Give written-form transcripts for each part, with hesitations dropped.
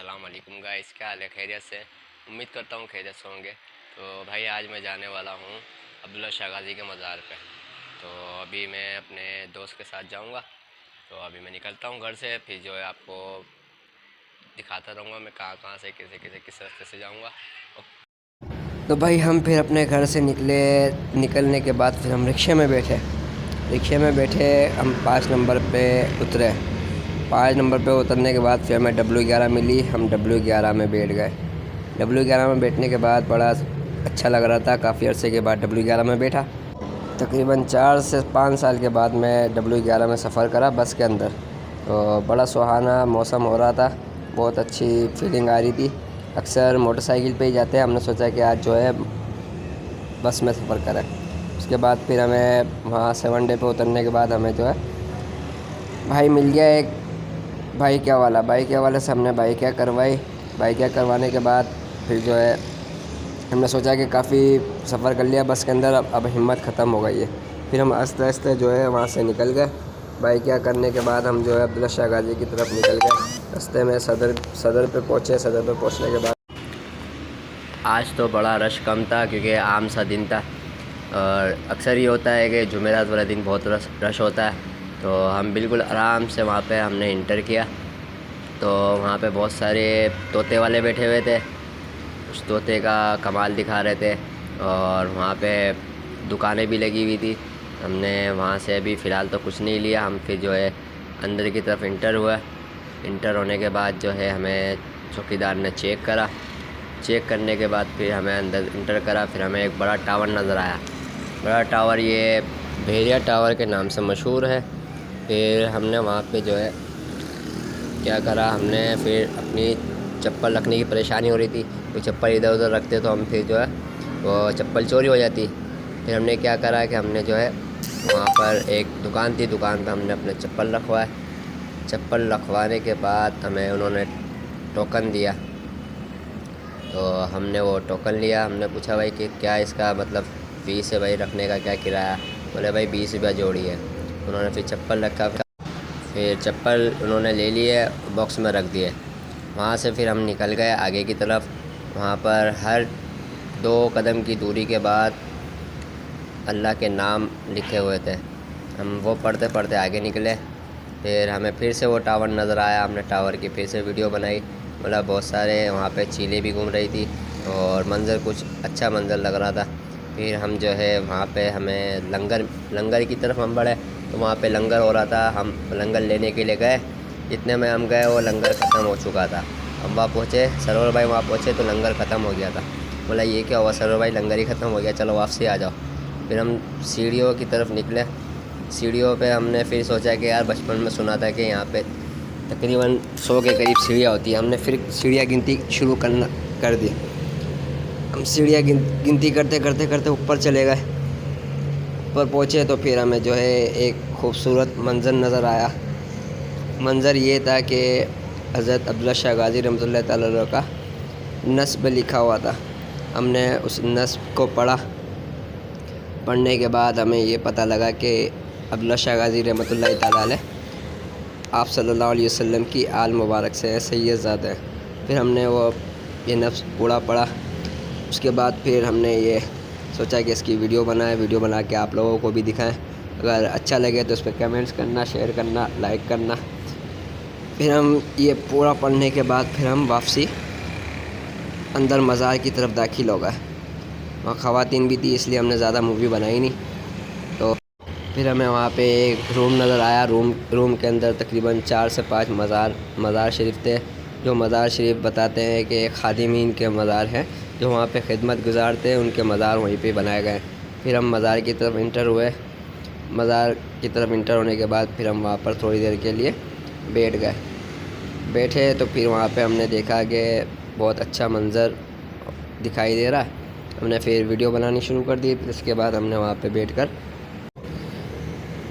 अस्सलाम वालेकुम गाइस, क्या हाल है? खैरियत से? उम्मीद करता हूँ खैरियत से होंगे। तो भाई आज मैं जाने वाला हूँ अब्दुल्ला शाह गाज़ी के मज़ार पे। तो अभी मैं अपने दोस्त के साथ जाऊँगा। तो अभी मैं निकलता हूँ घर से, फिर जो है आपको दिखाता रहूँगा मैं कहाँ कहाँ से किस रास्ते से जाऊँगा। तो भाई हम फिर अपने घर से निकलने के बाद फिर हम रिक्शे में बैठे हम 5 नंबर पे उतरे। 5 नंबर पे उतरने के बाद फिर हमें W11 मिली। हम W11 में बैठ गए। W11 में बैठने के बाद बड़ा अच्छा लग रहा था। काफ़ी अरसे के बाद W11 में बैठा। तकरीबन 4 से 5 साल के बाद मैं W11 में सफ़र करा बस के अंदर। तो बड़ा सुहाना मौसम हो रहा था, बहुत अच्छी फीलिंग आ रही थी। अक्सर मोटरसाइकिल पे ही जाते हैं, हमने सोचा कि आज जो है बस में सफ़र करें। उसके बाद फिर हमें वहाँ 7 डे पे उतरने के बाद हमें जो है भाई मिल गया एक बाइक क्या वाले से हमने बाइक क्या करवाने के बाद फिर जो है हमने सोचा कि काफ़ी सफ़र कर लिया बस के अंदर, अब हिम्मत ख़त्म हो गई है। फिर हम आस्ते आस्ते जो है वहाँ से निकल गए। बाइक क्या करने के बाद हम जो है अब्दुल्ला शाह गाज़ी की तरफ निकल गए। रास्ते में सदर पे पहुँचे। सदर पे पहुँचने के बाद आज तो बड़ा रश कम था क्योंकि आम सा दिन था, और अक्सर ये होता है कि जुमेरात वाला दिन बहुत रश होता है। तो हम बिल्कुल आराम से वहाँ पे हमने इंटर किया। तो वहाँ पे बहुत सारे तोते वाले बैठे हुए थे, उस तोते का कमाल दिखा रहे थे, और वहाँ पे दुकानें भी लगी हुई थी। हमने वहाँ से अभी फ़िलहाल तो कुछ नहीं लिया। हम फिर जो है अंदर की तरफ इंटर हुआ। इंटर होने के बाद जो है हमें चौकीदार ने चेक करने के बाद फिर हमें अंदर इंटर करा। फिर हमें एक बड़ा टावर नज़र आया। बड़ा टावर ये भेड़िया टावर के नाम से मशहूर है। फिर हमने वहाँ पे जो है क्या करा, हमने फिर अपनी चप्पल रखने की परेशानी हो रही थी, कोई चप्पल इधर उधर रखते तो हम फिर जो है वो चप्पल चोरी हो जाती। फिर हमने क्या करा कि हमने जो है वहाँ पर एक दुकान थी, दुकान पर हमने अपने चप्पल रखवाए। चप्पल रखवाने के बाद हमें उन्होंने टोकन दिया। तो हमने वो टोकन लिया। हमने पूछा भाई कि क्या इसका मतलब फ़ीस है भाई, रखने का क्या किराया? बोले भाई 20 रुपया जोड़ी है। उन्होंने फिर चप्पल रखा, फिर चप्पल उन्होंने ले लिए, बॉक्स में रख दिए। वहाँ से फिर हम निकल गए आगे की तरफ। वहाँ पर हर 2 कदम की दूरी के बाद अल्लाह के नाम लिखे हुए थे। हम वो पढ़ते पढ़ते आगे निकले। फिर हमें फिर से वो टावर नज़र आया। हमने टावर की फिर से वीडियो बनाई। मतलब बहुत सारे वहाँ पे चीलें भी घूम रही थी, और मंज़र कुछ अच्छा मंज़र लग रहा था। फिर हम जो है वहाँ पे हमें लंगर की तरफ हम बढ़े। तो वहाँ पे लंगर हो रहा था, हम लंगर लेने के लिए गए। जितने में हम गए वो लंगर ख़त्म हो चुका था। हम वहाँ पहुँचे, सरवर भाई वहाँ पहुँचे तो लंगर ख़त्म हो गया था। बोला ये क्या हुआ सरवर भाई, लंगर ही ख़त्म हो गया, चलो वापसी आ जाओ। फिर हम सीढ़ियों की तरफ निकले। सीढ़ियों पे हमने फिर सोचा कि यार बचपन में सुना था कि यहाँ पे तकरीबन 100 के करीब सीढ़ियाँ होती हैं। हमने फिर सीढ़ियाँ गिनती शुरू कर दी। हम सीढ़ियाँ गिनती करते करते करते ऊपर चले गए। ऊपर पहुँचे तो फिर हमें जो है एक खूबसूरत मंज़र नज़र आया। मंज़र ये था कि हज़रत अब्दुल्ला शाह गाज़ी रहमतुल्लाह तआला अलैह का नस्ब लिखा हुआ था। हमने उस नस्ब को पढ़ने के बाद हमें ये पता लगा कि अब्दुल्ला शाह गाज़ी रहमतुल्लाह तआला अलैह आप सल्लल्लाहु अलैहि वसल्लम की आल मुबारक से सैयदज़ाद है। फिर हमने ये नफ्स पूरा पढ़ा। उसके बाद फिर हमने ये सोचा कि इसकी वीडियो बना के आप लोगों को भी दिखाएं। अगर अच्छा लगे तो उस पर कमेंट्स करना, शेयर करना, लाइक करना। फिर हम ये पूरा पढ़ने के बाद फिर हम वापसी अंदर मज़ार की तरफ दाखिल हो गए। वहाँ ख़वातीन भी थी इसलिए हमने ज़्यादा मूवी बनाई नहीं। तो फिर हमें वहाँ पे एक रूम नज़र आया। रूम के अंदर तकरीबन 4 से 5 मज़ार शरीफ थे। जो मज़ार शरीफ बताते हैं कि खादिमीन के मज़ार हैं, जो वहाँ पे खिदमत गुज़ार थे, उनके मज़ार वहीं पे बनाए गए। फिर हम मज़ार की तरफ इंटर हुए। मज़ार की तरफ इंटर होने के बाद फिर हम वहाँ पर थोड़ी देर के लिए बैठे। तो फिर वहाँ पे हमने देखा कि बहुत अच्छा मंज़र दिखाई दे रहा है। हमने फिर वीडियो बनानी शुरू कर दी। फिर उसके बाद हमने वहाँ पे बैठकर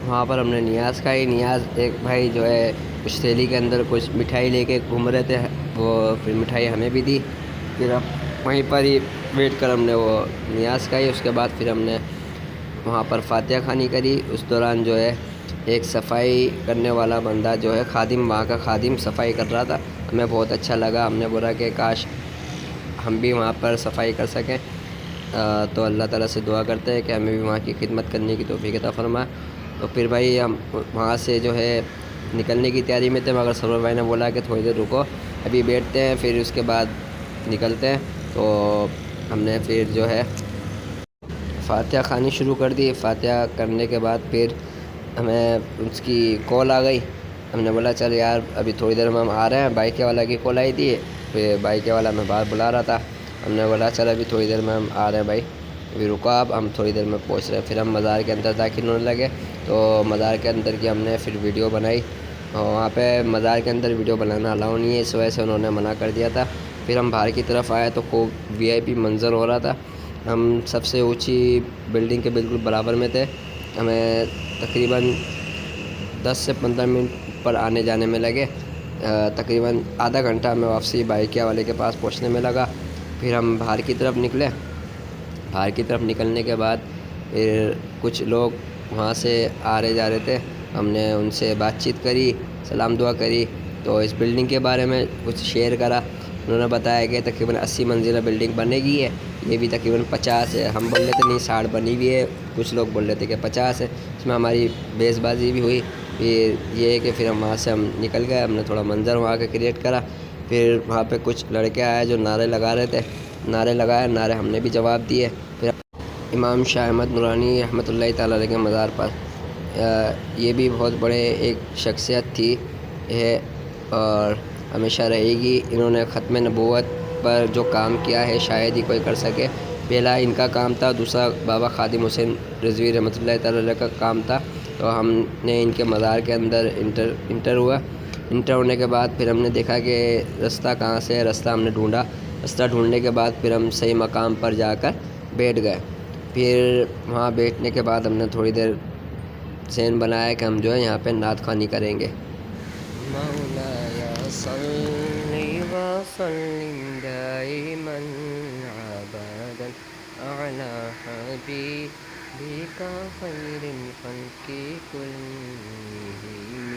वहाँ पर हमने नियाज़ खाई। नियाज़ एक भाई जो है उस थैली के अंदर कुछ मिठाई लेके घूम रहे थे, वो फिर मिठाई हमें भी दी। फिर हम वहीं पर ही बैठ कर हमने वो नियाज़ खाई। उसके बाद फिर हमने वहाँ पर फातिहा खानी करी। उस दौरान जो है एक सफाई करने वाला बंदा जो है खादिम, वहाँ का खादिम सफाई कर रहा था। हमें बहुत अच्छा लगा। हमने बोला कि काश हम भी वहाँ पर सफाई कर सकें। तो अल्लाह ताला से दुआ करते हैं कि हमें भी वहाँ की खिदमत करने की तौफीक अता फरमाए। तो फिर भाई हम वहाँ से जो है निकलने की तैयारी में थे, मगर सरवर भाई ने बोला कि थोड़ी देर रुको, अभी बैठते हैं, फिर उसके बाद निकलते हैं। तो हमने फिर जो है फ़ातिहा खानी शुरू कर दी। फ़ातिहा करने के बाद फिर हमें उसकी कॉल आ गई। हमने बोला चल यार अभी थोड़ी देर में हम आ रहे हैं, बाइक वाला की कॉल आई थी। फिर बाइक वाला हमें बाहर बुला रहा था। हमने बोला चल अभी थोड़ी देर में हम आ रहे हैं भाई, अभी रुको आप, हम थोड़ी देर में पहुंच रहे हैं। फिर हम मज़ार के अंदर दाखिल होने लगे। तो मज़ार के अंदर की हमने फिर वीडियो बनाई, और वहाँ पे मज़ार के अंदर वीडियो बनाना अलाउ नहीं है, इस वजह से उन्होंने मना कर दिया था। फिर हम बाहर की तरफ आए तो खूब वीआईपी मंज़र हो रहा था। हम सबसे ऊंची बिल्डिंग के बिल्कुल बराबर में थे। हमें तकरीबन 10 से 15 मिनट पर आने जाने में लगे। तकरीबन आधा घंटा हमें वापसी बाइकिया वाले के पास पहुंचने में लगा। फिर हम बाहर की तरफ निकले। बाहर की तरफ निकलने के बाद फिर कुछ लोग वहाँ से आ रहे जा रहे थे। हमने उनसे बातचीत करी, सलाम दुआ करी, तो इस बिल्डिंग के बारे में कुछ शेयर करा। उन्होंने बताया कि तकरीबन 80 मंजिला बिल्डिंग बनेगी है, ये भी तकरीबन 50 है। हम बोल रहे थे नहीं 60 बनी हुई है, कुछ लोग बोल रहे थे कि 50 है। इसमें हमारी बेसबाजी भी हुई। फिर ये है कि फिर हम वहाँ से हम निकल गए। हमने थोड़ा मंज़र वहाँ का क्रिएट करा। फिर वहाँ पे कुछ लड़के आए जो नारे लगा रहे थे, नारे लगाए, नारे हमने भी जवाब दिए। फिर इमाम शाह अहमद नूरानी रहमतुल्लाहि तआला अलैह के मज़ार पर, ये भी बहुत बड़े एक शख्सियत थी है और हमेशा रहेगी। इन्होंने ख़त्म नबूवत पर जो काम किया है शायद ही कोई कर सके। पहला इनका काम था, दूसरा बाबा खादिम हुसैन रिज़वी रहमतुल्लाहि तआला अलैह का काम था। तो हमने इनके मज़ार के अंदर इंटर हुआ। इंटर होने के बाद फिर हमने देखा कि रास्ता कहाँ से है। रास्ता हमने ढूंढा। रास्ता ढूंढने के बाद फिर हम सही मकाम पर जाकर बैठ गए। फिर वहाँ बैठने के बाद हमने थोड़ी देर ज़हन बनाया कि हम जो है यहाँ पे नात ख़वानी करेंगे। मौलाया सल्ली व सल्लिम दाइमन अबदन अला हबीबिका खैरिल खल्क़ि कुल्लिहिम।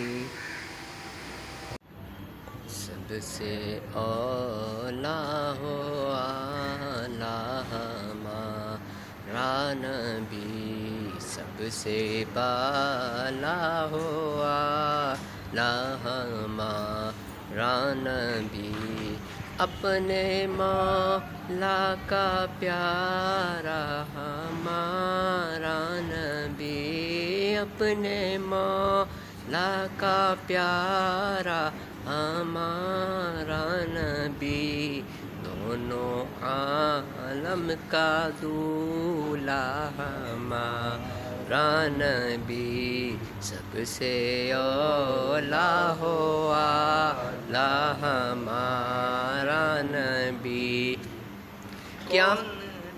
सबसे औला हो आला हमारा नबी, सबसे बाला हो आला हमारा नबी। अपने मौला का प्यारा हमारा नबी, अपने मौला का प्यारा हमारा नबी। दोनों आलम का दूल्हा हमारा नबी, सबसे औला हो आला हमारा नबी। क्या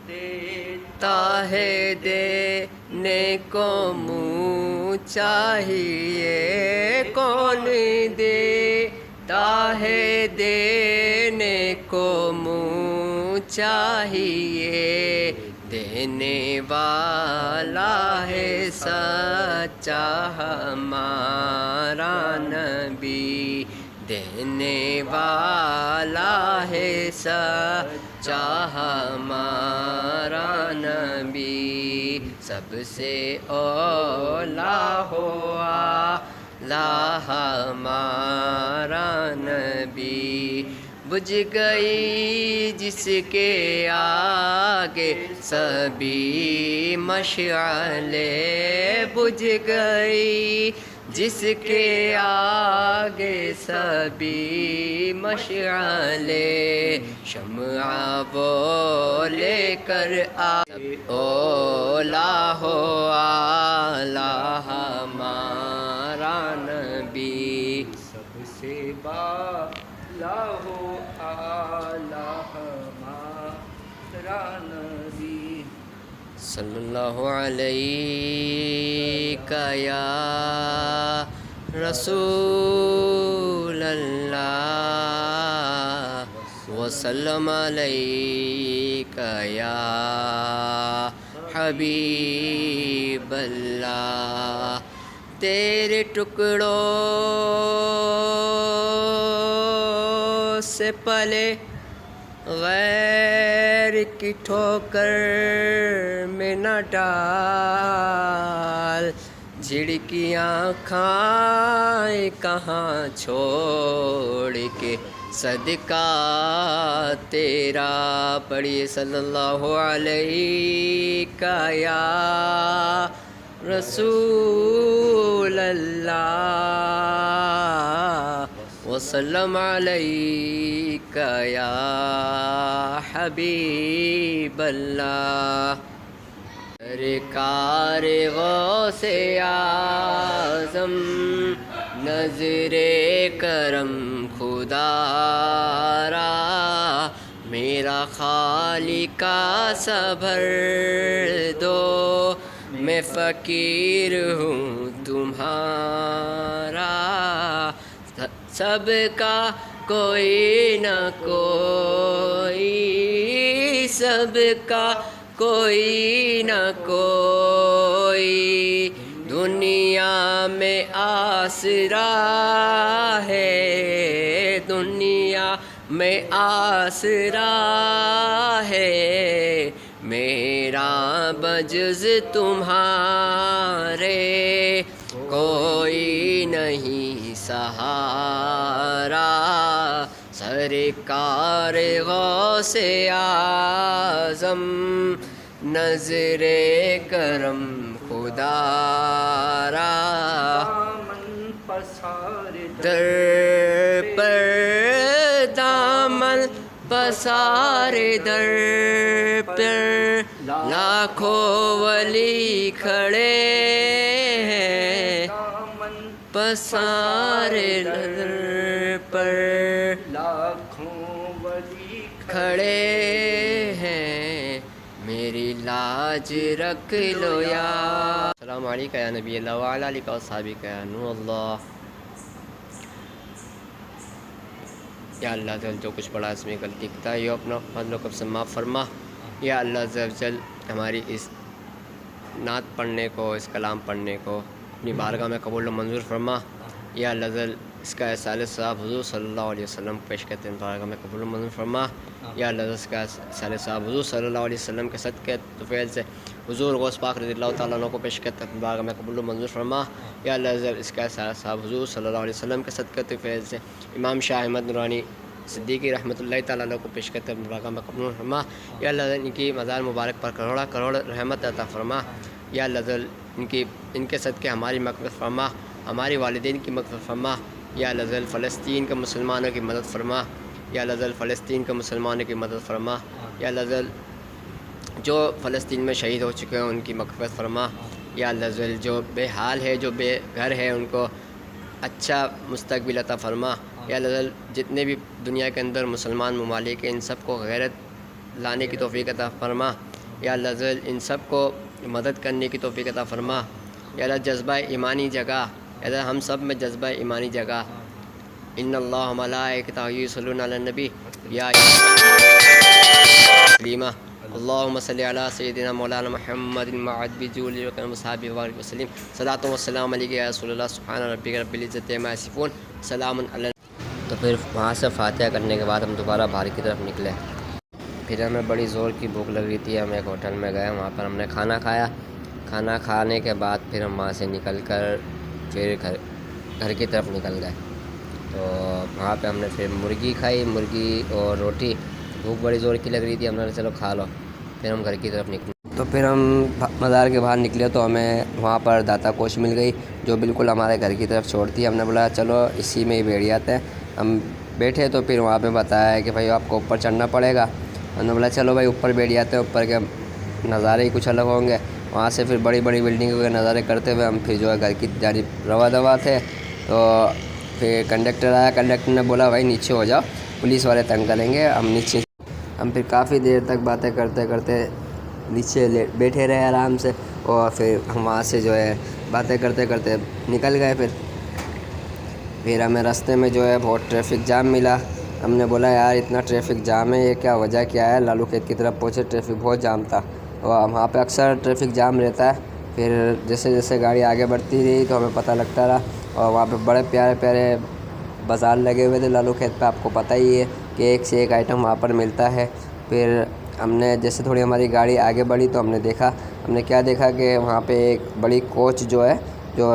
देता है देने को मुँह चाहिए, कौन देता है देने को मुँह चाहिए। देने वाला है सच्चा हमारा नबी, देने वाला है सच्चा हमारा नबी। सबसे औला हो आला हमारा नबी। बुझ गई जिसके आगे सभी मशअले, बुझ गई जिसके आगे सभी मशअले। शम्आ वो लेकर आ ओला हो आला हमारा नबी, सबसे बाला हो आला हमारा नबी। सल्लल्लाहु अलैका या रसूल अल्लाह वसल्लम अलैका या हबीब अल्लाह। तेरे टुकड़ों से पले गैर की ठोकर में न डाल, झिड़कियाँ खाए कहाँ छोड़ के सदका तेरा। पढ़िए सल्लल्लाहु अलैहि का या रसूल अल्लाह वसल्लम अलैका या हबीब अल्लाह। सरकार गौसे आज़म नज़रे करम खुदारा, मेरा खालिका सबर दो, मैं फ़कीर हूँ तुम्हारा। सबका कोई न कोई, सबका कोई न कोई, दुनिया में आसरा है, दुनिया में आसरा है, मेरा बजुज़ तुम्हारे कोई नहीं सहारा। सरकार गौसे आज़म नज़रे करम खुदारा, दर पर दामन पसारे, दर पर लाखों वली खड़े हैं, पसारे दर पर लाखों वली खड़े हैं, मेरी लाज रख लो या। अस्सलामु अलैका या नबी अल्लाह व अला आलिका व अस्हाबिका या नूर अल्लाह। या अल्लाह जल जो कुछ पढ़ा इसमें गलती की था, ये अपना फजल कब से माफ़ फरमा। या अल्लाह जल हमारी इस नात पढ़ने को, इस कलाम पढ़ने को अपनी बारगाह में कबूल मंजूर फरमा। या अल्लाह जल इसका एहसाल साहब हुज़ूर सल्लल्लाहु अलैहि वसल्लम पेश करते हैं बारगाह में कबूल मंजूर फरमा। या अल्लाह इसका एहसाल साहब हुज़ूर सल्लल्लाहु अलैहि वसल्लम के सदक़े तुफ़ैल से हुज़ूर गौस पाक रज़ियल्लाहु तआला अन्हु को पेश करते हैं बारगाह में कबूल मंजूर फरमा। या अल्लाह इसका एहसाल साहब हुज़ूर सल्लल्लाहु अलैहि वसल्लम के सदक़े तुफ़ैल से इमाम शाह अहमद नूरानी सिद्दीक़ी रहमतुल्लाहि तआला अलैह को पेश करते हैं बारगाह में कबूल फरमा। या अल्लाह इनकी मज़ार मुबारक पर करोड़ा करोड़ रहमत अता फरमा। या अल्लाह इनके सदक़े हमारी मग़फ़िरत फरमा, हमारी वालिदैन की मग़फ़िरत फरमा। या अल्लाह फ़लस्तीन के मुसलमानों की मदद फरमा। या अल्लाह फ़लस्तीन के मुसलमानों की मदद फरमा। या अल्लाह जो फ़लस्तीन में शहीद हो चुके हैं उनकी मग़फ़िरत फरमा। या अल्लाह जो बेहाल है, जो बेघर है, उनको अच्छा मुस्तक़बिल अता फरमा। या अल्लाह जितने भी दुनिया के अंदर मुसलमान ममालिक हैं इन सब को गैरत लाने की तौफ़ीक़ अता फरमा। या अल्लाह इन सब को मदद करने की तौफ़ीक़ अता फरमा। या अल्लाह जज्बा ईमानी जगह, अल्लाह हम सब में जज्बा ईमानी जगह। इन्नल्लाह व मलाइकतहु युसल्लूना अलन नबी या तस्लीमा अल्लाहुम्मा सल्लि अला सय्यिदिना मौलाना मुहम्मदिन मअद बिजुल व सहाबी व वसल्लम सलातु व सलाम अलैका या रसूलल्लाह सुब्हान रब्बिका रब्बिल इज़्ज़ति अम्मा यसिफून सलामुन अला। तो फिर वहाँ से फातिहा करने के बाद हम दोबारा बाहर की तरफ निकले। फिर हमें बड़ी ज़ोर की भूख लग रही थी, हम एक होटल में गए, वहाँ पर हमने खाना खाया। खाना खाने के बाद फिर हम वहाँ से निकल कर फिर घर की तरफ निकल गए। तो वहाँ पे हमने फिर मुर्गी खाई, मुर्गी और रोटी। भूख बड़ी ज़ोर की लग रही थी, हमने चलो खा लो। फिर हम घर की तरफ निकले। तो फिर हम मज़ार के बाहर निकले तो हमें वहाँ पर दाता कोश मिल गई जो बिल्कुल हमारे घर की तरफ छोड़ती। हमने बोला चलो इसी में ही बैठ जाते हैं। हम बैठे तो फिर वहाँ पे बताया कि भाई आपको ऊपर चढ़ना पड़ेगा। हमने बोला चलो भाई ऊपर बैठ जाते हैं, ऊपर के नज़ारे ही कुछ अलग होंगे। वहाँ से फिर बड़ी बड़ी बिल्डिंगों के नज़ारे करते हुए हम फिर जो है घर की जानिब रवा दवा थे। तो फिर कंडक्टर आया, कंडक्टर ने बोला भाई नीचे हो जाओ, पुलिस वाले तंग करेंगे। हम फिर काफ़ी देर तक बातें करते करते नीचे बैठे रहे आराम से, और फिर हम वहाँ से जो है बातें करते करते निकल गए। फिर हमें रास्ते में जो है बहुत ट्रैफिक जाम मिला। हमने बोला यार इतना ट्रैफिक जाम है, ये क्या वजह क्या है। लालू खेत की तरफ पहुँचे, ट्रैफिक बहुत जाम था और वहाँ पे अक्सर ट्रैफिक जाम रहता है। फिर जैसे जैसे गाड़ी आगे बढ़ती रही तो हमें पता लगता रहा, और वहाँ पे बड़े प्यारे प्यारे बाज़ार लगे हुए थे लालू खेत पे, आपको पता ही है कि एक से एक आइटम वहाँ पर मिलता है। फिर हमने जैसे थोड़ी हमारी गाड़ी आगे बढ़ी तो हमने क्या देखा कि वहाँ पे एक बड़ी कोच जो है, जो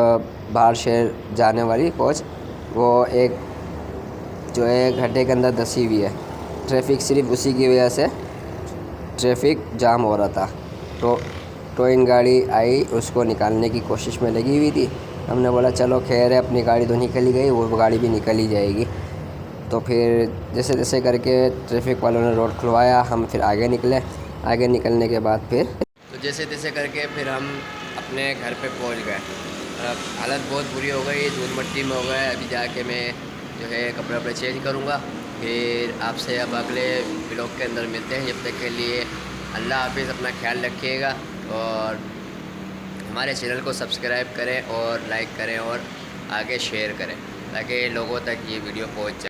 बाहर शहर जाने वाली कोच, वो एक जो है गड्ढे के अंदर धंसी हुई है। ट्रैफिक सिर्फ उसी की वजह से ट्रैफिक जाम हो रहा था। तो टोइंग गाड़ी आई, उसको निकालने की कोशिश में लगी हुई थी। हमने बोला चलो खैर है, अपनी गाड़ी तो निकल ही गई, वो गाड़ी भी निकल ही जाएगी। तो फिर जैसे तैसे करके ट्रैफिक वालों ने रोड खुलवाया, हम फिर आगे निकले। आगे निकलने के बाद फिर तो जैसे तैसे करके फिर हम अपने घर पे पहुंच गए। अब हालत बहुत बुरी हो गई, धूल मिट्टी में हो गए। अभी जाके मैं जो है कपड़े वपड़े चेंज करूँगा। फिर आपसे अब अगले ब्लॉग के अंदर मिलते हैं। जब तक के लिए अल्लाह हाफिज़, अपना ख्याल रखिएगा और हमारे चैनल को सब्सक्राइब करें और लाइक करें और आगे शेयर करें ताकि लोगों तक ये वीडियो पहुंच जाए।